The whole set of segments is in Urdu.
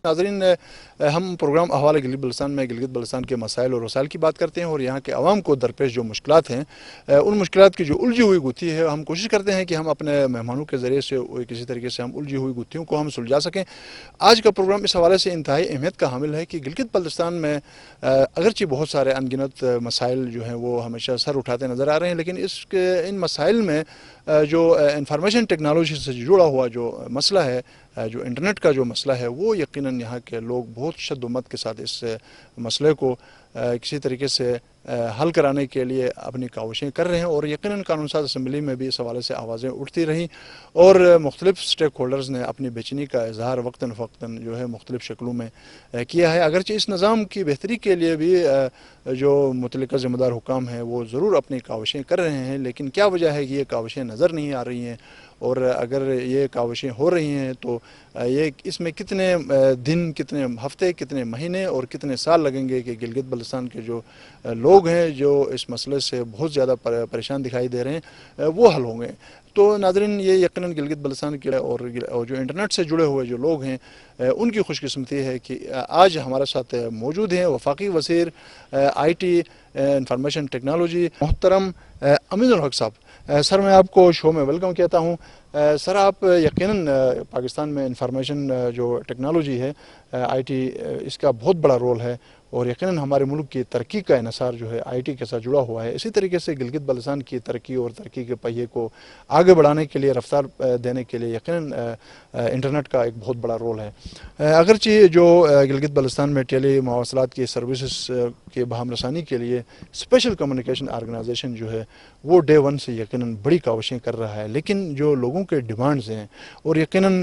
ناظرین، ہم پروگرام احوال گلگت بلتستان میں گلگت بلتستان کے مسائل اور وسائل کی بات کرتے ہیں اور یہاں کے عوام کو درپیش جو مشکلات ہیں ان مشکلات کی جو الجھی ہوئی گتھی ہے ہم کوشش کرتے ہیں کہ ہم اپنے مہمانوں کے ذریعے سے کسی طریقے سے ہم الجھی ہوئی گتھیوں کو ہم سلجھا سکیں۔ آج کا پروگرام اس حوالے سے انتہائی اہمیت کا حامل ہے کہ گلگت بلتستان میں اگرچہ بہت سارے انگنت مسائل جو ہیں وہ ہمیشہ سر اٹھاتے نظر آ رہے ہیں، لیکن ان مسائل میں جو انفارمیشن ٹیکنالوجی سے جڑا ہوا جو مسئلہ ہے، جو انٹرنیٹ کا جو مسئلہ ہے، وہ یقیناً یہاں کے لوگ بہت شد و مت کے ساتھ اس مسئلے کو کسی طریقے سے حل کرانے کے لیے اپنی کاوشیں کر رہے ہیں، اور یقیناً قانون ساز اسمبلی میں بھی اس حوالے سے آوازیں اٹھتی رہیں اور مختلف سٹیک ہولڈرز نے اپنی بے چینی کا اظہار وقتاً فوقتاً جو ہے مختلف شکلوں میں کیا ہے۔ اگرچہ اس نظام کی بہتری کے لیے بھی جو متعلقہ ذمہ دار حکام ہیں وہ ضرور اپنی کاوشیں کر رہے ہیں، لیکن کیا وجہ ہے کہ یہ کاوشیں نظر نہیں آ رہی ہیں، اور اگر یہ کاوشیں ہو رہی ہیں تو یہ اس میں کتنے دن، کتنے ہفتے، کتنے مہینے اور کتنے سال لگیں گے کہ گلگت بلتستان کے جو لوگ ہیں جو اس مسئلے سے بہت زیادہ پریشان دکھائی دے رہے ہیں وہ حل ہوں گے۔ تو ناظرین، یہ یقیناً گلگت بلتستان کے اور جو انٹرنیٹ سے جڑے ہوئے جو لوگ ہیں ان کی خوش قسمتی ہے کہ آج ہمارے ساتھ موجود ہیں وفاقی وزیر آئی ٹی انفارمیشن ٹیکنالوجی محترم امین الحق صاحب۔ سر، میں آپ کو شو میں ویلکم کہتا ہوں۔ سر، آپ یقیناً پاکستان میں انفارمیشن جو ٹیکنالوجی ہے، آئی ٹی، اس کا بہت بڑا رول ہے اور یقیناً ہمارے ملک کی ترقی کا انحصار جو ہے آئی ٹی کے ساتھ جڑا ہوا ہے۔ اسی طریقے سے گلگت بلتستان کی ترقی اور ترقی کے پہیے کو آگے بڑھانے کے لیے، رفتار دینے کے لیے یقیناً انٹرنیٹ کا ایک بہت بڑا رول ہے۔ اگرچہ جو گلگت بلتستان میں ٹیلی مواصلات کی سروسز کے بہم رسانی کے لیے اسپیشل کمیونیکیشن آرگنائزیشن جو ہے وہ ڈے ون سے یقیناً بڑی کاوشیں کر رہا ہے، لیکن جو لوگوں کے ڈیمانڈز ہیں اور یقیناً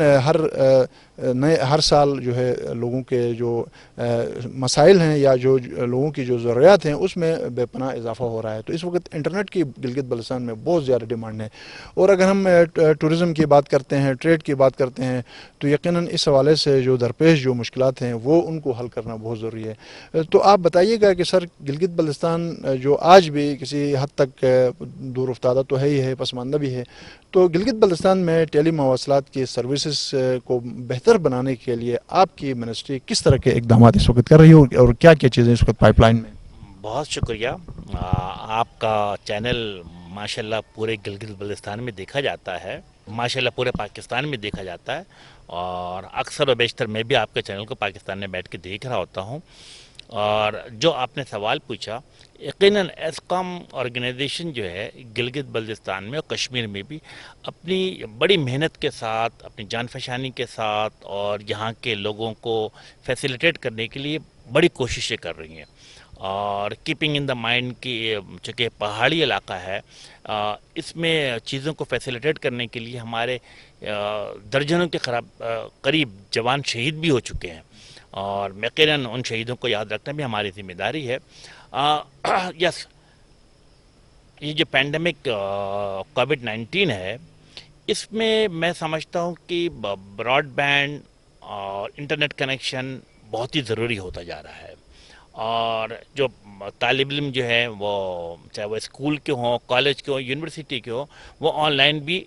ہر سال جو ہے لوگوں کے جو مسائل ہیں یا جو لوگوں کی جو ضروریات ہیں اس میں بے پناہ اضافہ ہو رہا ہے، تو اس وقت انٹرنیٹ کی گلگت بلتستان میں بہت زیادہ ڈیمانڈ ہے۔ اور اگر ہم ٹورزم کی بات کرتے ہیں، ٹریڈ کی بات کرتے ہیں، تو یقیناً اس حوالے سے جو درپیش جو مشکلات ہیں وہ ان کو حل کرنا بہت ضروری ہے۔ تو آپ بتائیے گا کہ سر، گلگت بلتستان جو آج بھی کسی حد تک دور افتادہ تو ہے ہی ہے، پسماندہ بھی ہے، تو گلگت بلتستان میں ٹیلی مواصلات کی سروسز کو بہتر بنانے کے لیے آپ کی منسٹری کس طرح کے اقدامات اس وقت کر رہی ہو اور کیا کیا چیزیں اس وقت پائپ لائن میں؟ بہت شکریہ۔ آپ کا چینل ماشاءاللہ پورے گلگت بلتستان میں دیکھا جاتا ہے، ماشاءاللہ پورے پاکستان میں دیکھا جاتا ہے، اور اکثر و بیشتر میں بھی آپ کے چینل کو پاکستان میں بیٹھ کے دیکھ رہا ہوتا ہوں۔ اور جو آپ نے سوال پوچھا، یقیناً ایسکام آرگنائزیشن جو ہے گلگت بلتستان میں اور کشمیر میں بھی اپنی بڑی محنت کے ساتھ، اپنی جان فشانی کے ساتھ اور یہاں کے لوگوں کو فیسیلیٹیٹ کرنے کے لیے بڑی کوششیں کر رہی ہیں۔ اور کیپنگ ان دا مائنڈ کہ چونکہ پہاڑی علاقہ ہے، اس میں چیزوں کو فیسیلیٹیٹ کرنے کے لیے ہمارے درجنوں کے قریب جوان شہید بھی ہو چکے ہیں، اور یقیناً ان شہیدوں کو یاد رکھنا بھی ہماری ذمہ داری ہے۔ یس، یہ جو پینڈیمک کووڈ-19 ہے، اس میں میں سمجھتا ہوں کہ براڈ بینڈ اور انٹرنیٹ کنیکشن بہت ہی ضروری ہوتا جا رہا ہے، اور جو طالب علم جو ہے وہ چاہے وہ اسکول کے ہوں، کالج کے ہوں، یونیورسٹی کے ہوں، وہ آن لائن بھی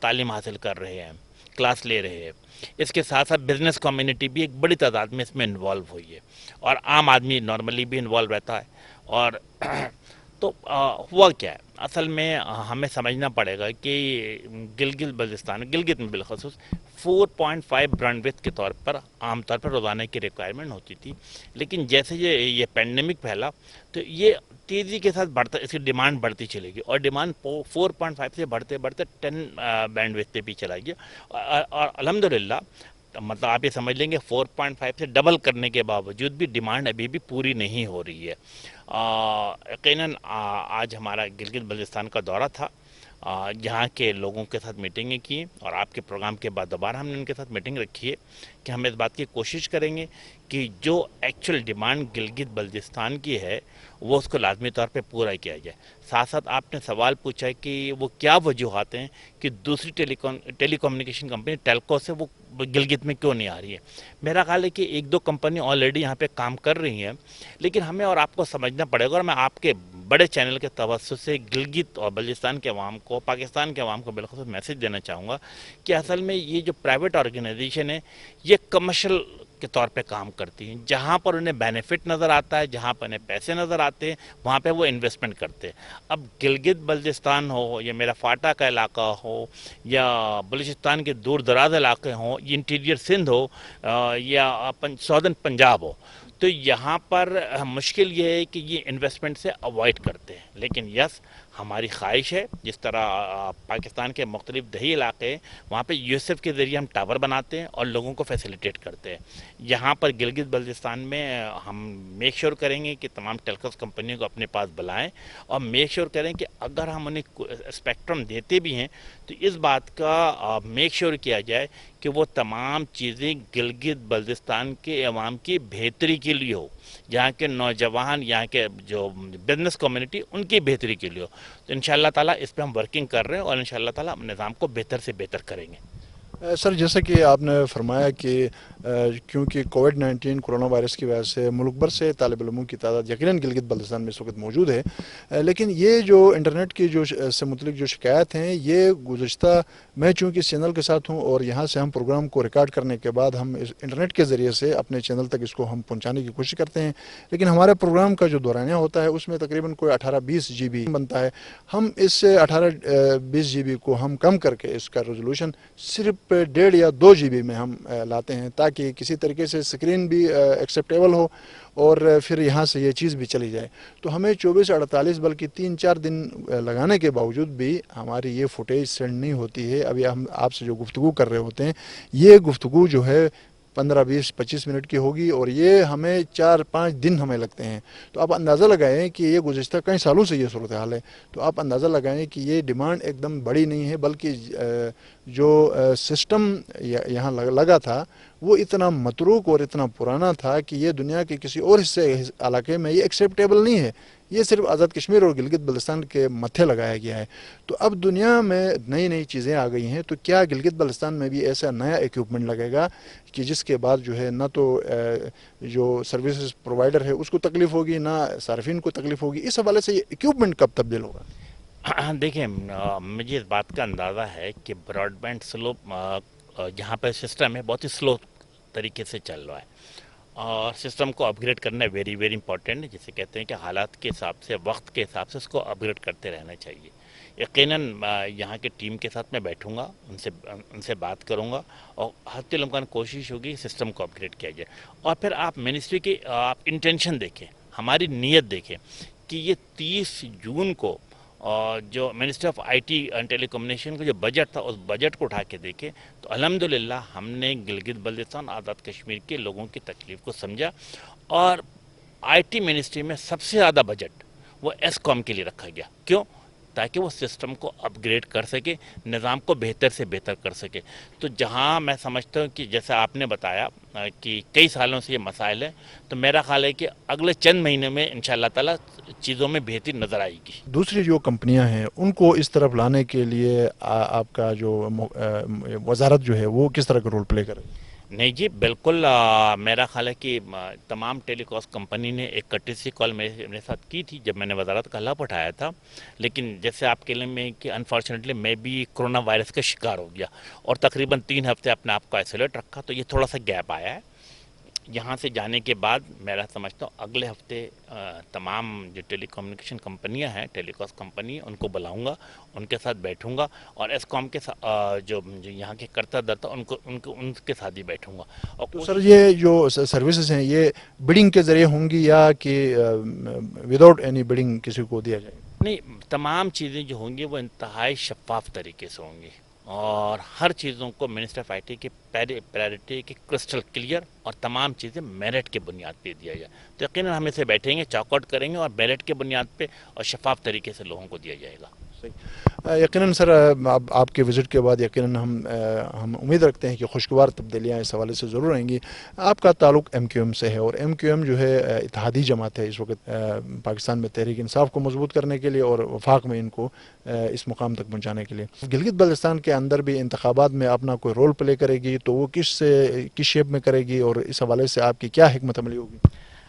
تعلیم حاصل کر رہے ہیں، کلاس لے رہے ہیں۔ اس کے ساتھ ساتھ بزنس کمیونٹی بھی ایک بڑی تعداد میں اس میں انوالو ہوئی ہے، اور عام آدمی نارملی بھی انوالو رہتا ہے۔ اور تو ہوا کیا ہے اصل میں، ہمیں سمجھنا پڑے گا کہ گلگت بلتستان، گلگت میں بالخصوص 4.5 برانڈ کے طور پر عام طور پر روزانہ کی ریکوائرمنٹ ہوتی تھی، لیکن جیسے یہ پینڈیمک پھیلا تو یہ تیزی کے ساتھ بڑھتا، اس کی ڈیمانڈ بڑھتی چلے گی، اور ڈیمانڈ 4.5 سے بڑھتے بڑھتے 10 بینڈ وتھ پہ بھی چلا گیا، اور الحمدللہ مطلب آپ یہ سمجھ لیں گے 4.5 سے ڈبل کرنے کے باوجود بھی ڈیمانڈ ابھی بھی پوری نہیں ہو رہی ہے۔ یقیناً آج ہمارا گلگت بلتستان کا دورہ تھا، یہاں کے لوگوں کے ساتھ میٹنگیں کی، اور آپ کے پروگرام کے بعد دوبارہ ہم نے ان کے ساتھ میٹنگ رکھی ہے کہ ہم اس بات کی کوشش کریں گے کہ جو ایکچوئل ڈیمانڈ گلگت بلتستان کی ہے وہ اس کو لازمی طور پہ پورا کیا جائے۔ ساتھ ساتھ آپ نے سوال پوچھا کہ وہ کیا وجوہات ہیں کہ دوسری ٹیلی کمیونیکیشن کمپنی ٹیلکو سے وہ گلگت میں کیوں نہیں آ رہی ہے۔ میرا خیال ہے کہ ایک دو کمپنی آلریڈی یہاں پہ کام کر رہی ہیں، لیکن ہمیں اور آپ کو سمجھنا پڑے گا، اور میں آپ کے بڑے چینل کے توسط سے گلگت اور بلتستان کے عوام کو، پاکستان کے عوام کو بالخصوص میسج دینا چاہوں گا کہ اصل میں یہ جو پرائیویٹ آرگنائزیشن ہے یہ کمرشل کے طور پہ کام کرتی ہیں. جہاں پر انہیں بینیفٹ نظر آتا ہے, جہاں پر انہیں پیسے نظر آتے ہیں, وہاں پہ وہ انویسٹمنٹ کرتے ہیں. اب گلگت بلتستان ہو یا میرا فاٹا کا علاقہ ہو یا بلوچستان کے دور دراز علاقے ہوں, انٹیریئر سندھ ہو یا سودرن پنجاب ہو, تو یہاں پر مشکل یہ ہے کہ یہ انویسٹمنٹ سے اوائڈ کرتے ہیں. لیکن یس, ہماری خواہش ہے جس طرح پاکستان کے مختلف دیہی علاقے ہیں وہاں پہ یو ایس ایف کے ذریعے ہم ٹاور بناتے ہیں اور لوگوں کو فیسیلیٹیٹ کرتے ہیں. یہاں پر گلگت بلتستان میں ہم میک شور کریں گے کہ تمام ٹیلیکوم کمپنیوں کو اپنے پاس بلائیں اور میک شور کریں کہ اگر ہم انہیں اسپیکٹرم دیتے بھی ہیں تو اس بات کا میک شور کیا جائے کہ وہ تمام چیزیں گلگت بلتستان کے عوام کی بہتری کے لیے ہو, یہاں کے نوجوان, یہاں کے جو بزنس کمیونٹی, ان کی بہتری کے لیے ہو. تو انشاءاللہ تعالیٰ اس پہ ہم ورکنگ کر رہے ہیں اور انشاءاللہ تعالیٰ ہم نظام کو بہتر سے بہتر کریں گے. سر جیسا کہ آپ نے فرمایا کہ کیونکہ کووڈ-19 کرونا وائرس کی وجہ سے ملک بھر سے طالب علموں کی تعداد یقیناً گلگت بلتستان میں اس وقت موجود ہے, لیکن یہ جو انٹرنیٹ کی جو سے متعلق جو شکایت ہیں یہ گزشتہ, میں چونکہ اس چینل کے ساتھ ہوں اور یہاں سے ہم پروگرام کو ریکارڈ کرنے کے بعد ہم اس انٹرنیٹ کے ذریعے سے اپنے چینل تک اس کو ہم پہنچانے کی کوشش کرتے ہیں, لیکن ہمارے پروگرام کا جو دورانیہ ہوتا ہے اس میں تقریباً کوئی 18-20 GB بنتا ہے. ہم اس 18-20 GB کو ہم کم کر کے اس کا ریزولوشن صرف 1.5 یا 2 GB میں ہم لاتے ہیں تاکہ کسی طریقے سے اسکرین بھی ایکسیپٹیبل ہو اور پھر یہاں سے یہ چیز بھی چلی جائے. تو ہمیں 24-48 بلکہ 3-4 دن لگانے کے باوجود بھی ہماری یہ فوٹیج سینڈ نہیں ہوتی ہے. ابھی ہم آپ سے جو گفتگو کر رہے ہوتے ہیں یہ گفتگو جو ہے 15-20-25 منٹ کی ہوگی اور یہ ہمیں 4-5 دن ہمیں لگتے ہیں. تو آپ اندازہ لگائیں کہ یہ گزشتہ کئی سالوں سے یہ صورتحال ہے. تو آپ اندازہ لگائیں کہ یہ ڈیمانڈ ایک دم بڑی نہیں ہے, بلکہ جو سسٹم یہاں لگا تھا وہ اتنا متروک اور اتنا پرانا تھا کہ یہ دنیا کے کسی اور علاقے میں یہ ایکسیپٹیبل نہیں ہے. یہ صرف آزاد کشمیر اور گلگت بلتستان کے متھے لگایا گیا ہے. تو اب دنیا میں نئی چیزیں آ گئی ہیں, تو کیا گلگت بلتستان میں بھی ایسا نیا ایکوپمنٹ لگے گا کہ جس کے بعد جو ہے نہ تو جو سروسز پرووائڈر ہے اس کو تکلیف ہوگی نہ صارفین کو تکلیف ہوگی؟ اس حوالے سے یہ ایکوپمنٹ کب تبدیل ہوگا؟ دیکھیں, مجھے اس بات کا اندازہ ہے کہ براڈ بینڈ سلو جہاں پہ سسٹم ہے بہت ہی سلو طریقے سے چل رہا ہے اور سسٹم کو اپ گریڈ کرنا ویری امپورٹنٹ ہے. جسے کہتے ہیں کہ حالات کے حساب سے, وقت کے حساب سے اس کو اپ گریڈ کرتے رہنا چاہیے. یقیناً یہاں کے ٹیم کے ساتھ میں بیٹھوں گا, ان سے بات کروں گا اور حتی الامکان کوشش ہوگی سسٹم کو اپ گریڈ کیا جائے. اور پھر آپ منسٹری کی آپ انٹینشن دیکھیں, ہماری نیت دیکھیں کہ یہ 30 جون کو اور جو minister of I T and telecommunication کا جو بجٹ تھا اس بجٹ کو اٹھا کے دیکھیں تو الحمدللہ ہم نے گلگت بلتستان آزاد کشمیر کے لوگوں کی تکلیف کو سمجھا اور آئی ٹی منسٹری میں سب سے زیادہ بجٹ وہ ایس کام کے لیے رکھا گیا. کیوں؟ تاکہ وہ سسٹم کو اپ گریڈ کر سکے, نظام کو بہتر سے بہتر کر سکے. تو جہاں میں سمجھتا ہوں کہ جیسا آپ نے بتایا کہ کئی سالوں سے یہ مسائل ہے, تو میرا خیال ہے کہ اگلے چند مہینے میں انشاءاللہ تعالیٰ چیزوں میں بہتری نظر آئے گی. دوسری جو کمپنیاں ہیں ان کو اس طرف لانے کے لیے آپ کا جو وزارت جو ہے وہ کس طرح کا رول پلے کرے گی؟ نہیں جی, بالکل میرا خیال ہے کہ تمام ٹیلی کاسٹ کمپنی نے ایک کٹیسی کال میرے ساتھ کی تھی جب میں نے وزارت کا لفظ اٹھایا تھا. لیکن جیسے آپ کے علم میں کہ انفارچونیٹلی میں بھی کرونا وائرس کا شکار ہو گیا اور تقریباً 3 ہفتے اپنے آپ کو آئسولیٹ رکھا, تو یہ تھوڑا سا گیپ آیا ہے. یہاں سے جانے کے بعد میرا سمجھتا ہوں اگلے ہفتے تمام جو ٹیلی کمیونیکیشن کمپنیاں ہیں, ٹیلی کاسٹ کمپنی, ان کو بلاؤں گا, ان کے ساتھ بیٹھوں گا اور ایس کام کے جو یہاں کے کرتا درتا ان کے ساتھ ہی بیٹھوں گا. اور تو سر یہ جو سروسز ہیں یہ بڈنگ کے ذریعے ہوں گی یا کہ وداؤٹ اینی بڈنگ کسی کو دیا جائے گا؟ نہیں, تمام چیزیں جو ہوں گی وہ انتہائی شفاف طریقے سے ہوں گی اور ہر چیزوں کو منسٹر آف آئی ٹی کی پرائرٹی کی کرسٹل کلیئر اور تمام چیزیں میرٹ کے بنیاد پہ دیا جائے. تو یقیناً ہم اسے بیٹھیں گے, چاک آؤٹ کریں گے اور میرٹ کے بنیاد پہ اور شفاف طریقے سے لوگوں کو دیا جائے گا. یقیناً سر آپ کے وزٹ کے بعد یقیناً ہم امید رکھتے ہیں کہ خوشگوار تبدیلیاں اس حوالے سے ضرور آئیں گی. آپ کا تعلق ایم کیو ایم سے ہے اور ایم کیو ایم جو ہے اتحادی جماعت ہے اس وقت پاکستان میں تحریک انصاف کو مضبوط کرنے کے لیے اور وفاق میں ان کو اس مقام تک پہنچانے کے لیے. گلگت بلتستان کے اندر بھی انتخابات میں اپنا کوئی رول پلے کرے گی تو وہ کس شیپ میں کرے گی اور اس حوالے سے آپ کی کیا حکمت عملی ہوگی؟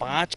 5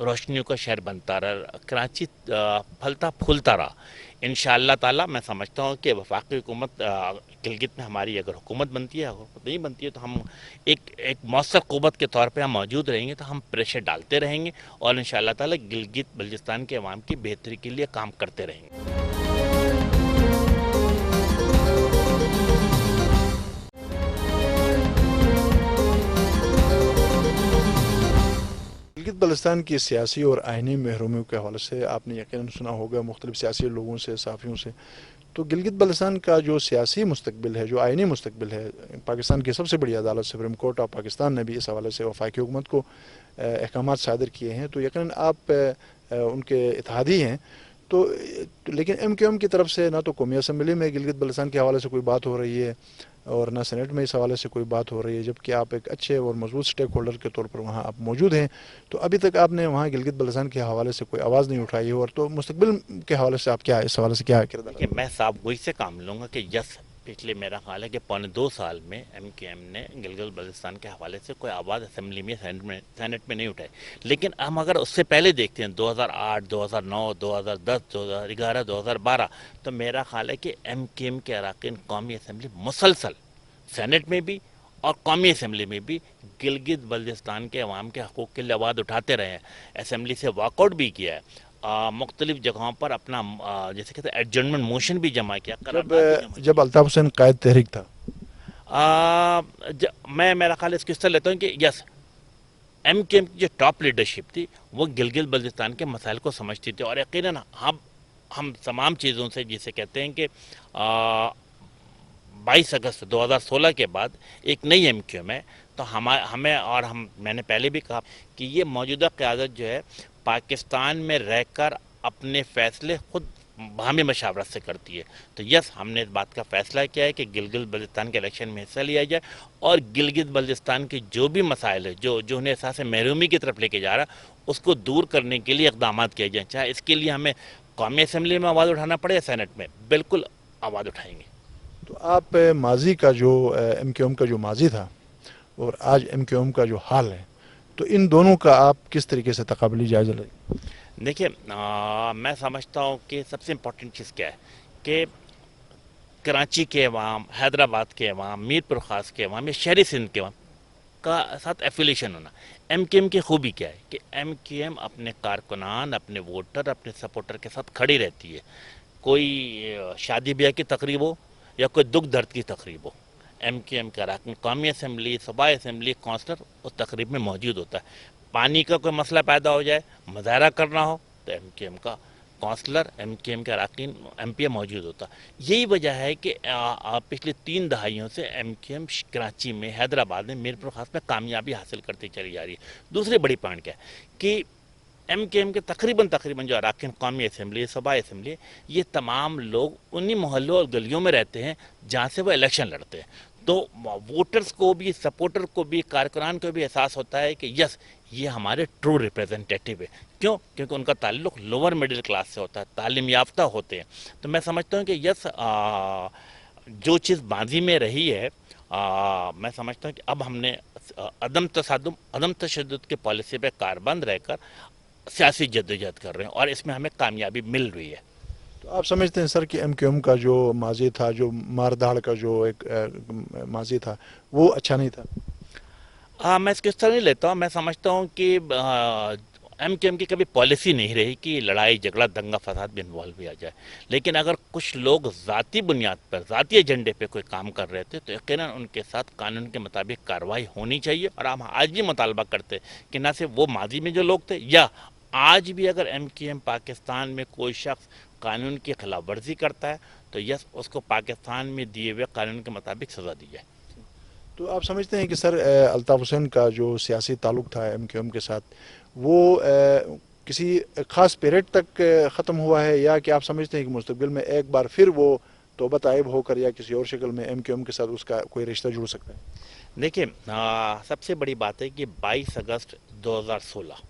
روشنیوں کا شہر بنتا رہا، کراچی پھلتا پھولتا رہا. انشاءاللہ تعالی میں سمجھتا ہوں کہ وفاقی حکومت گلگت میں ہماری اگر حکومت بنتی ہے، حکومت نہیں بنتی ہے، تو ہم ایک مؤثر قوت کے طور پہ ہم موجود رہیں گے، تو ہم پریشر ڈالتے رہیں گے اور انشاءاللہ تعالی گلگت بلتستان کے عوام کی بہتری کے لیے کام کرتے رہیں گے. گلگت بلتستان کی سیاسی اور آئینی محرومیوں کے حوالے سے آپ نے یقیناً سنا ہوگا مختلف سیاسی لوگوں سے، صحافیوں سے. تو گلگت بلتستان کا جو سیاسی مستقبل ہے، جو آئینی مستقبل ہے، پاکستان کی سب سے بڑی عدالت سپریم کورٹ آف پاکستان نے بھی اس حوالے سے وفاقی حکومت کو احکامات صادر کیے ہیں. تو یقیناً آپ ان کے اتحادی ہیں. تو لیکن ایم کیو ایم کی طرف سے نہ تو قومی اسمبلی میں گلگت بلتستان کے حوالے سے کوئی بات ہو رہی ہے اور نہ سینٹ میں اس حوالے سے کوئی بات ہو رہی ہے، جبکہ آپ ایک اچھے اور مضبوط سٹیک ہولڈر کے طور پر وہاں آپ موجود ہیں. تو ابھی تک آپ نے وہاں گلگت بلتستان کے حوالے سے کوئی آواز نہیں اٹھائی ہے. اور تو مستقبل کے حوالے سے آپ کیا اس حوالے سے کیا کردار؟ کہ میں صاحب گوئی سے کام لوں گا کہ یس، پچھلے میرا خیال ہے کہ 2.25 سال میں ایم کیو ایم نے گلگت بلتستان کے حوالے سے کوئی آواز اسمبلی میں سینٹ میں نہیں اٹھائی. لیکن ہم اگر اس سے پہلے دیکھتے ہیں 2008 2009 2010 2011 2012، تو میرا خیال ہے کہ ایم کیو ایم کے اراکین قومی اسمبلی مسلسل سینٹ میں بھی اور قومی اسمبلی میں بھی گلگت بلتستان کے عوام کے حقوق کے لیے آواز اٹھاتے رہے ہیں. اسمبلی سے واک آؤٹ بھی کیا ہے، مختلف جگہوں پر اپنا جیسے کہتے ہیں ایڈجرنمنٹ موشن بھی جمع کیا، قرارداد بھی جمع جب الطاف حسین قائد تحریک تھا، میں میرا خیال اس کی حصہ لیتا ہوں کہ یس، ایم کیو ایم کی جو ٹاپ لیڈرشپ تھی وہ گلگت بلتستان کے مسائل کو سمجھتی تھی. اور یقیناً ہم تمام چیزوں سے جسے کہتے ہیں کہ 22 اگست 2016 کے بعد ایک نئی ایم کیو ایم ہے. تو ہمیں اور میں نے پہلے بھی کہا کہ یہ موجودہ قیادت جو ہے پاکستان میں رہ کر اپنے فیصلے خود باہمی مشاورت سے کرتی ہے. تو یس، ہم نے اس بات کا فیصلہ کیا ہے کہ گلگت بلتستان کے الیکشن میں حصہ لیا جائے اور گلگت بلتستان کے جو بھی مسائل ہے جو انہیں احساس محرومی کی طرف لے کے جا رہا ہے اس کو دور کرنے کے لیے اقدامات کیے جائیں. چاہے اس کے لیے ہمیں قومی اسمبلی میں آواز اٹھانا پڑے یا سینٹ میں، بالکل آواز اٹھائیں گے. تو آپ ماضی کا جو ایم کیو ایم کا جو ماضی تھا اور آج ایم کیو ایم کا جو حال ہے، تو ان دونوں کا آپ کس طریقے سے تقابلی جائزہ لیں؟ دیکھیے، میں سمجھتا ہوں کہ سب سے امپورٹنٹ چیز کیا ہے کہ کراچی کے عوام، حیدرآباد کے عوام، میر پور خاص کے عوام یا شہری سندھ کے عوام کا ساتھ ایفیلیشن ہونا. ایم کیو ایم کی خوبی کیا ہے کہ ایم کیو ایم اپنے کارکنان، اپنے ووٹر، اپنے سپورٹر کے ساتھ کھڑی رہتی ہے. کوئی شادی بیاہ کی تقریب ہو یا کوئی دکھ درد کی تقریب ہو، ایم کیو ایم کا رکن قومی اسمبلی، صوبائی اسمبلی، کونسلر اس تقریب میں موجود ہوتا ہے. پانی کا کوئی مسئلہ پیدا ہو جائے، مظاہرہ کرنا ہو، تو ایم کیو ایم کا کونسلر، ایم کیو ایم کے اراکین، ایم پی اے موجود ہوتا. یہی وجہ ہے کہ پچھلے 3 دہائیوں سے ایم کیو ایم کراچی میں، حیدرآباد میں، میر پور خاص میں کامیابی حاصل کرتی چلی جا رہی ہے. دوسری بڑی پوائنٹ کیا ہے کہ ایم کیو ایم کے تقریباً جو اراکین قومی اسمبلی، صوبائی اسمبلی، یہ تمام لوگ انہی محلوں اور گلیوں میں رہتے ہیں جہاں سے وہ الیکشن لڑتے ہیں. تو ووٹرز کو بھی، سپورٹر کو بھی، کارکنان کو بھی احساس ہوتا ہے کہ یس، یہ ہمارے ٹرو ریپریزنٹیٹیو ہے. کیوں؟ کیونکہ ان کا تعلق لوور مڈل کلاس سے ہوتا ہے، تعلیم یافتہ ہوتے ہیں. تو میں سمجھتا ہوں کہ یس، جو چیز ماضی میں رہی ہے، میں سمجھتا ہوں کہ اب ہم نے عدم تصادم، عدم تشدد کے پالیسی پہ کاربند رہ کر سیاسی جدوجہد کر رہے ہیں اور اس میں ہمیں کامیابی مل رہی ہے. تو آپ سمجھتے ہیں سر کہ ایم کیو ایم کا جو ماضی تھا، جو مار دھاڑ کا جو ایک ماضی تھا، وہ اچھا نہیں تھا؟ میں اس کو اس طرح نہیں لیتا ہوں. میں سمجھتا ہوں کہ ایم کیو ایم کی کبھی پالیسی نہیں رہی کہ لڑائی جھگڑا دنگا فساد بھی انوالو بھی آ جائے. لیکن اگر کچھ لوگ ذاتی بنیاد پر، ذاتی ایجنڈے پہ کوئی کام کر رہے تھے تو یقیناً ان کے ساتھ قانون کے مطابق کارروائی ہونی چاہیے. اور ہم آج بھی مطالبہ کرتے کہ نہ صرف وہ ماضی میں جو لوگ تھے، یا آج بھی اگر ایم کیو ایم پاکستان میں کوئی شخص قانون کی خلاف ورزی کرتا ہے تو یس، اس کو پاکستان میں دیے ہوئے قانون کے مطابق سزا دی جائے. تو آپ سمجھتے ہیں کہ سر الطاف حسین کا جو سیاسی تعلق تھا ایم کیو ایم کے ساتھ، وہ کسی خاص پیریڈ تک ختم ہوا ہے، یا کہ آپ سمجھتے ہیں کہ مستقبل میں ایک بار پھر وہ توبہ طائب ہو کر یا کسی اور شکل میں ایم کیو ایم کے ساتھ اس کا کوئی رشتہ جڑ سکتا ہے؟ دیکھیں، سب سے بڑی بات ہے کہ 22 اگست 2016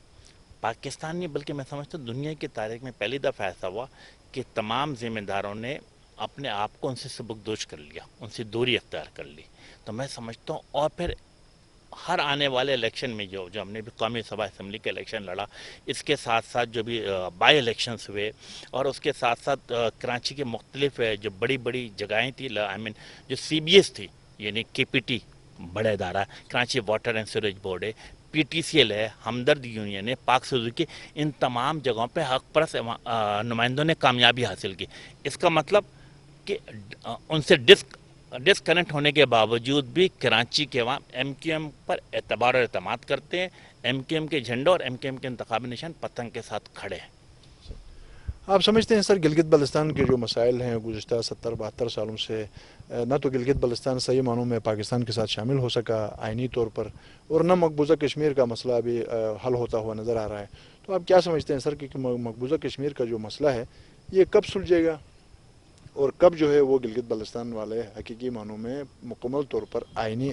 پاکستان میں، بلکہ میں سمجھتا ہوں دنیا کی تاریخ میں پہلی دفعہ ایسا ہوا کہ تمام ذمہ داروں نے اپنے آپ کو ان سے سبکدوش کر لیا، ان سے دوری اختیار کر لی. تو میں سمجھتا ہوں، اور پھر ہر آنے والے الیکشن میں جو ہم نے بھی قومی سبھا اسمبلی کے الیکشن لڑا، اس کے ساتھ ساتھ جو بھی بائی الیکشنز ہوئے، اور اس کے ساتھ ساتھ کراچی کے مختلف جو بڑی بڑی جگہیں تھیں، آئی مین جو سی بی ایس تھی، یعنی کے پی ٹی بڑا ادارہ ہے، Karachi water and sewerage board ہے، پی ٹی سی ایل ہے، ہمدرد یونین ہے، پاک سوزوکی، ان تمام جگہوں پہ حق پرست نمائندوں نے کامیابی حاصل کی۔ اس کا مطلب کہ ان سے ڈسکنیکٹ ہونے کے باوجود بھی کراچی کے عوام ایم کیو ایم پر اعتبار اور اعتماد کرتے ہیں، ایم کیو ایم کے جھنڈے اور ایم کیو ایم کے انتخابی نشان پتنگ کے ساتھ کھڑے ہیں۔ آپ سمجھتے ہیں سر گلگت بلتستان کے جو مسائل ہیں گزشتہ 70-72 سالوں سے نہ تو گلگت بلتستان صحیح معنوں میں پاکستان کے ساتھ شامل ہو سکا آئینی طور پر، اور نہ مقبوضہ کشمیر کا مسئلہ ابھی حل ہوتا ہوا نظر آ رہا ہے، تو آپ کیا سمجھتے ہیں سر کہ مقبوضہ کشمیر کا جو مسئلہ ہے یہ کب سلجھے گا، اور کب جو ہے وہ گلگت بلتستان والے حقیقی معنوں میں مکمل طور پر آئینی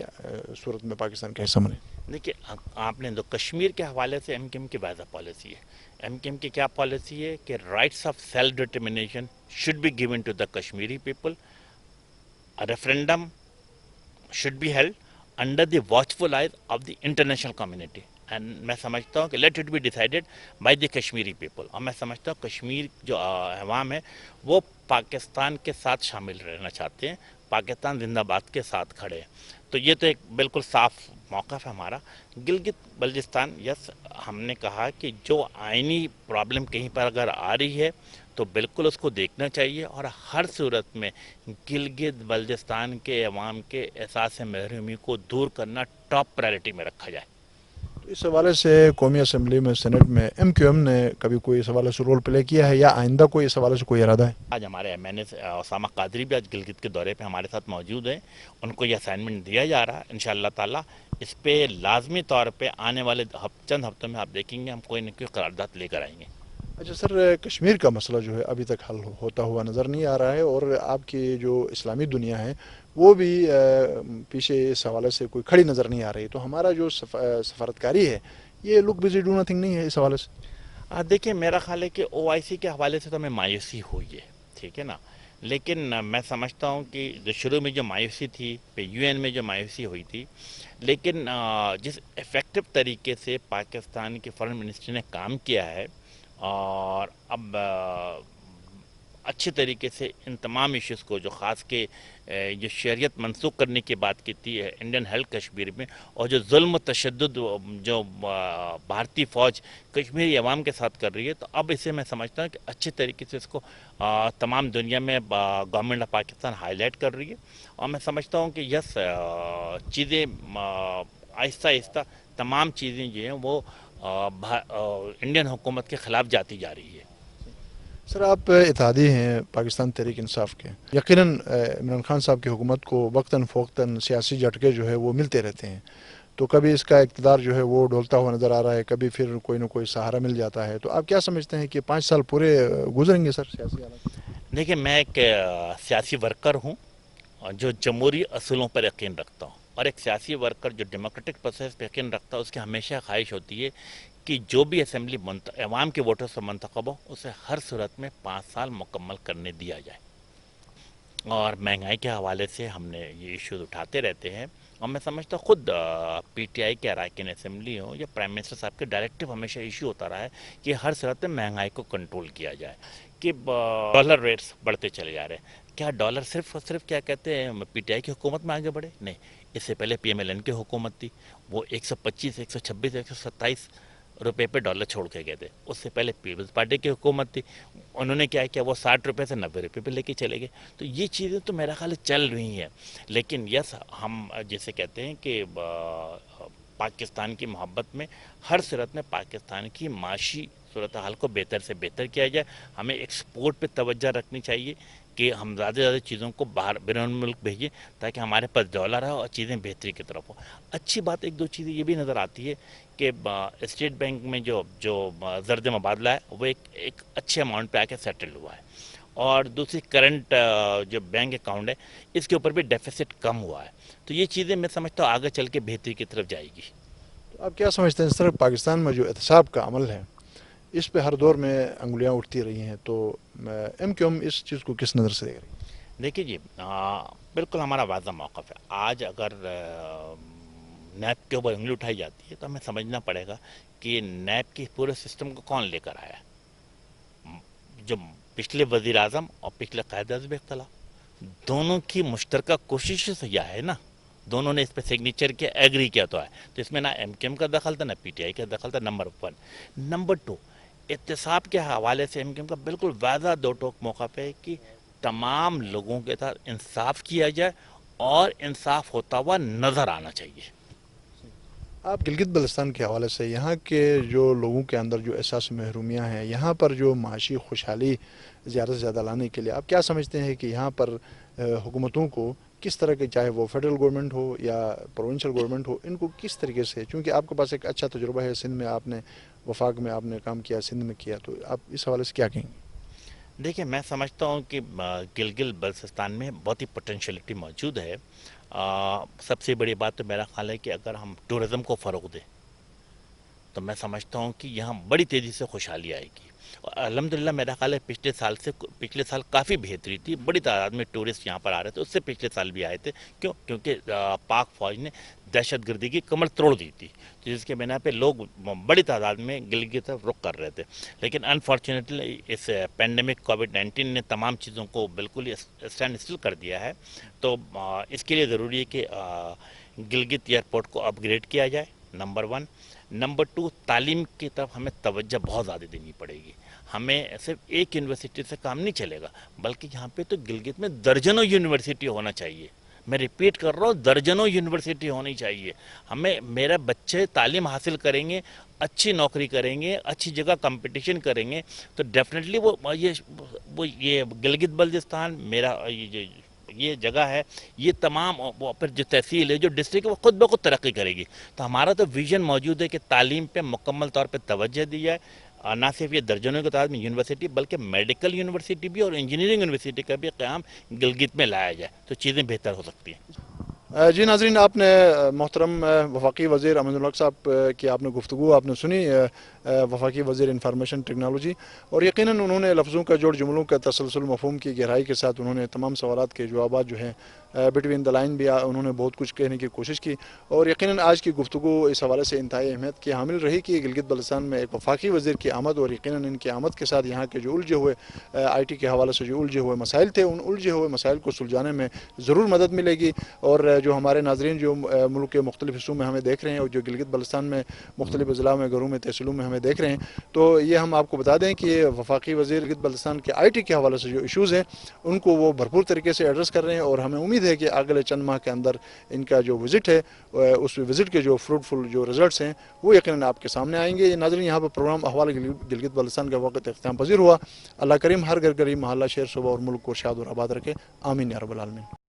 صورت میں پاکستان کا حصہ بنے؟ دیکھیے، آپ نے تو کشمیر کے حوالے سے ایم کیو ایم کی واضح پالیسی ہے۔ ایم کیو ایم کی کیا پالیسی ہے کہ rights of self determination should be given to the Kashmiri people, referendum should be held under the watchful eyes of the international community, and میں سمجھتا ہوں کہ let it be decided by the Kashmiri people، اور میں سمجھتا ہوں کشمیر جو عوام ہے وہ پاکستان کے ساتھ شامل رہنا چاہتے ہیں، پاکستان زندہ باد کے ساتھ کھڑے ہیں، تو یہ تو ایک بالکل صاف موقف ہے ہمارا۔ گلگت بلتستان، یس، ہم نے کہا کہ جو آئینی پرابلم کہیں پر اگر آ رہی ہے تو بالکل اس کو دیکھنا چاہیے، اور ہر صورت میں گلگت بلتستان کے عوام کے احساس محرومی کو دور کرنا ٹاپ پرائرٹی میں رکھا جائے۔ تو اس حوالے سے قومی اسمبلی میں سینٹ میں ایم کیو ایم نے کبھی کوئی اس حوالے سے رول پلے کیا ہے، یا آئندہ کوئی اس حوالے سے کوئی ارادہ ہے؟ آج ہمارے ایم این اے اسامہ قادری بھی آج گلگت کے دورے پہ ہمارے ساتھ موجود ہیں، ان کو یہ اسائنمنٹ دیا جا رہا ہے، انشاءاللہ تعالیٰ اس پہ لازمی طور پہ آنے والے چند ہفتوں میں آپ دیکھیں گے ہم کوئی نہ کوئی قرارداد لے کر آئیں گے۔ اچھا سر، کشمیر کا مسئلہ جو ہے ابھی تک حل ہوتا ہوا نظر نہیں آ رہا ہے، اور آپ کی جو اسلامی دنیا ہے وہ بھی پیچھے اس حوالے سے کوئی کھڑی نظر نہیں آ رہی، تو ہمارا جو سفارتکاری ہے یہ لک بزی ڈو نتھنگ نہیں ہے اس حوالے سے؟ دیکھیں، میرا خیال ہے کہ او آئی سی کے حوالے سے تو ہمیں مایوسی ہوئی ہے، ٹھیک ہے نا، لیکن میں سمجھتا ہوں کہ جو شروع میں جو مایوسی تھی، پہ یو این میں جو مایوسی ہوئی تھی، لیکن جس افیکٹو طریقے سے پاکستان کے فارن منسٹری نے کام کیا ہے، اور اب اچھے طریقے سے ان تمام ایشوز کو جو خاص کے جو شہریت منسوخ کرنے کی بات کی تھی انڈین ہیلتھ کشمیر میں، اور جو ظلم و تشدد جو بھارتی فوج کشمیری عوام کے ساتھ کر رہی ہے، تو اب اسے میں سمجھتا ہوں کہ اچھے طریقے سے اس کو تمام دنیا میں government of Pakistan high light کر رہی ہے، اور میں سمجھتا ہوں کہ یس، چیزیں آہستہ آہستہ تمام چیزیں جو ہیں وہ انڈین حکومت کے خلاف جاتی جا رہی ہے۔ سر، آپ اتحادی ہیں پاکستان تحریک انصاف کے، یقیناً عمران خان صاحب کی حکومت کو وقتاً فوقتاً سیاسی جھٹکے جو ہے وہ ملتے رہتے ہیں، تو کبھی اس کا اقتدار جو ہے وہ ڈولتا ہوا نظر آ رہا ہے، کبھی پھر کوئی نہ کوئی سہارا مل جاتا ہے، تو آپ کیا سمجھتے ہیں کہ 5 سال پورے گزریں گے سر سیاسی حالات؟ دیکھیں، میں ایک سیاسی ورکر ہوں جو جمہوری اصولوں پر یقین رکھتا ہوں، اور ایک سیاسی ورکر جو ڈیموکریٹک پروسیس پہ یقین رکھتا ہے اس کی ہمیشہ خواہش ہوتی ہے کہ جو بھی اسمبلی عوام کے ووٹوں سے منتخب ہو اسے ہر صورت میں 5 سال مکمل کرنے دیا جائے، اور مہنگائی کے حوالے سے ہم نے یہ ایشوز اٹھاتے رہتے ہیں، اور میں سمجھتا ہوں خود پی ٹی آئی کے اراکین اسمبلی ہوں یا پرائم منسٹر صاحب کے ڈائریکٹو ہمیشہ ایشو ہوتا رہا ہے کہ ہر صورت میں مہنگائی کو کنٹرول کیا جائے، کہ ڈالر ریٹس بڑھتے چلے جا رہے ہیں، کیا ڈالر صرف اور صرف کیا کہتے ہیں پی ٹی آئی کی حکومت میں آگے بڑھے؟ نہیں، اس سے پہلے پی ایم ایل این کی حکومت تھی، وہ 125 126 127 روپے پہ ڈالر چھوڑ کے گئے تھے، اس سے پہلے پیپلز پارٹی کی حکومت تھی، انہوں نے کیا کیا، وہ 60 روپے سے 90 روپے پہ لے کے چلے گئے، تو یہ چیزیں تو میرا خیال چل رہی ہیں، لیکن یس، ہم جیسے کہتے ہیں کہ پاکستان کی محبت میں ہر صورت میں پاکستان کی معاشی صورتحال کو بہتر سے بہتر کیا جائے، ہمیں ایکسپورٹ پہ توجہ رکھنی چاہیے کہ ہم زیادہ سے زیادہ چیزوں کو باہر بیرون ملک بھیجیں تاکہ ہمارے پاس ڈالر ہے اور چیزیں بہتری کی طرف ہو۔ اچھی بات ایک دو چیزیں یہ بھی نظر آتی ہے کہ اسٹیٹ بینک میں جو زرد مبادلہ ہے وہ ایک اچھے اماؤنٹ پہ آ کے سیٹل ہوا ہے، اور دوسری کرنٹ جو بینک اکاؤنٹ ہے اس کے اوپر بھی ڈیفیسٹ کم ہوا ہے، تو یہ چیزیں میں سمجھتا ہوں آگے چل کے بہتری کی طرف جائے گی۔ تو آپ کیا سمجھتے ہیں سر، پاکستان میں جو احتساب کا عمل ہے اس پہ ہر دور میں انگلیاں اٹھتی رہی ہیں، تو ایم کیو ایم اس چیز کو کس نظر سے دیکھ رہی ہے؟ دیکھیے جی، بالکل ہمارا واضح موقف ہے، آج اگر نیب کے اوپر انگلی اٹھائی جاتی ہے تو ہمیں سمجھنا پڑے گا کہ نیب کے پورے سسٹم کو کون لے کر آیا. جو پچھلے وزیر اعظم اور پچھلے قائد اعظم اختلاف دونوں کی مشترکہ کوشش سے یہ ہے نا, دونوں نے اس پہ سگنیچر کیا, ایگری کیا تو ہے. تو اس میں نہ ایم کیو ایم کا دخل تھا نہ پی ٹی آئی کا دخل تھا, نمبر 1. نمبر 2, احتساب کے حوالے سے ایم کیو ایم کا بالکل واضح دو ٹوک موقع پہ ہے کہ تمام لوگوں کے ساتھ انصاف کیا جائے اور انصاف ہوتا ہوا نظر آنا چاہیے. آپ گلگت بلتستان کے حوالے سے یہاں کے جو لوگوں کے اندر جو احساس محرومیاں ہیں, یہاں پر جو معاشی خوشحالی زیادہ سے زیادہ لانے کے لیے آپ کیا سمجھتے ہیں کہ یہاں پر حکومتوں کو کس طرح کے, چاہے وہ فیڈرل گورنمنٹ ہو یا پروونشل گورنمنٹ ہو, ان کو کس طریقے سے, چونکہ آپ کے پاس ایک اچھا تجربہ ہے سندھ میں, آپ نے وفاق میں آپ نے کام کیا, سندھ میں کیا, تو آپ اس حوالے سے کیا کہیں گے؟ دیکھیں, میں سمجھتا ہوں کہ گلگت بلتستان میں بہت ہی پوٹینشیلٹی موجود ہے. سب سے بڑی بات تو میرا خیال ہے کہ اگر ہم ٹورزم کو فروغ دیں تو میں سمجھتا ہوں کہ یہاں بڑی تیزی سے خوشحالی آئے گی. اور الحمدللہ میرا خیال ہے پچھلے سال کافی بہتری تھی, بڑی تعداد میں ٹورسٹ یہاں پر آ رہے تھے, اس سے پچھلے سال بھی آئے تھے. کیونکہ پاک فوج نے دہشت گردی کی کمر توڑ دی تھی, جس کے بنا پہ لوگ بڑی تعداد میں گلگت کی طرف رخ کر رہے تھے. لیکن انفارچونیٹلی اس پینڈیمک کووڈ-19 نے تمام چیزوں کو بالکل ہی اسٹینڈ اسٹل کر دیا ہے. تو اس کے لیے ضروری ہے کہ گلگت ایئرپورٹ کو اپ گریڈ کیا جائے, نمبر 1. نمبر 2, تعلیم کی طرف ہمیں توجہ بہت زیادہ دینی پڑے گی. ہمیں صرف ایک یونیورسٹی سے کام نہیں چلے گا, بلکہ یہاں پہ تو گلگت میں درجنوں یونیورسٹی ہونا چاہیے. میں ریپیٹ کر رہا ہوں, درجنوں یونیورسٹی ہونی چاہیے. میرے بچے تعلیم حاصل کریں گے, اچھی نوکری کریں گے, اچھی جگہ کمپٹیشن کریں گے, تو ڈیفینیٹلی یہ گلگت بلتستان میرا یہ جگہ ہے, یہ تمام پھر جو تحصیل ہے, جو ڈسٹرکٹ ہے, وہ خود بخود ترقی کرے گی. تو ہمارا تو ویژن موجود ہے کہ تعلیم پہ مکمل طور پہ توجہ دی جائے. نہ صرف یہ درجنوں کی تعداد میں یونیورسٹی, بلکہ میڈیکل یونیورسٹی بھی اور انجینئرنگ یونیورسٹی کا بھی قیام گلگت میں لایا جائے, تو چیزیں بہتر ہو سکتی ہیں. جی ناظرین, آپ نے محترم وفاقی وزیر امین الحق صاحب کی آپ نے گفتگو آپ نے سنی, وفاقی وزیر انفارمیشن ٹیکنالوجی, اور یقیناً انہوں نے لفظوں کا جوڑ جملوں کا تسلسل مفہوم کی گہرائی کے ساتھ انہوں نے تمام سوالات کے جوابات جو ہیں بٹوین دا لائن بھی انہوں نے بہت کچھ کہنے کی کوشش کی. اور یقیناً آج کی گفتگو اس حوالے سے انتہائی اہمیت کی حامل رہی کہ گلگت بلتستان میں ایک وفاقی وزیر کی آمد, اور یقیناً ان کی آمد کے ساتھ یہاں کے جو الجھے ہوئے آئی ٹی کے حوالے سے جو الجھے ہوئے مسائل تھے, ان الجھے ہوئے مسائل کو سلجھانے میں ضرور مدد ملے گی. اور جو ہمارے ناظرین جو ملک کے مختلف حصوں میں ہمیں دیکھ رہے ہیں, اور جو گلگت بلتستان میں مختلف اضلاع میں, گھروں میں, تحصیلوں میں ہمیں دیکھ رہے ہیں, تو یہ ہم آپ کو بتا دیں کہ وفاقی وزیر گلگت بلتستان کے آئی ٹی کے حوالے سے جو ایشوز ہیں ان کو وہ بھرپور طریقے سے ایڈریس کر رہے ہیں. اور ہمیں امید ہے کہ اگلے چند ماہ کے اندر ان کا جو وزٹ ہے, اس وزٹ کے جو فروٹفل جو رزلٹس ہیں وہ یقیناً آپ کے سامنے آئیں گے. ناظرین, یہاں پر پروگرام احوال گلگت بلتستان کا وقت اختتام پذیر ہوا. اللہ کریم ہر گھر غریب محلہ شہر صوبہ اور ملک کو شاد اور آباد رکھے, آمین یا رب العالمین.